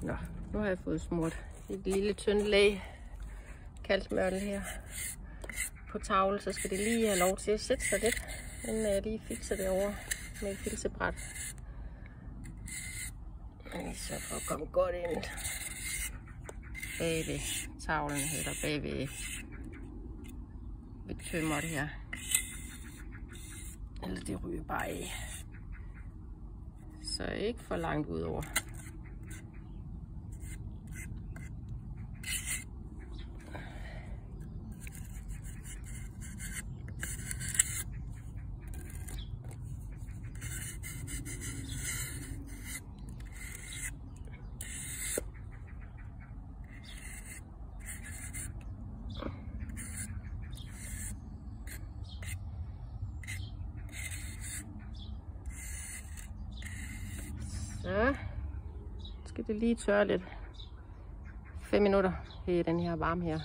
Nå, nu har jeg fået smurt et lille tyndt lag kalkmørtel her på tavlen, så skal det lige have lov til at sætte sig lidt, inden jeg lige fikser det over med et filsebræt. Så for at komme godt ind bag ved tavlen, eller bag ved tømmeret her. Eller det ryger bare af. Så ikke for langt ud over. Så skal det lige tørre lidt. 5 minutter i den her varme her.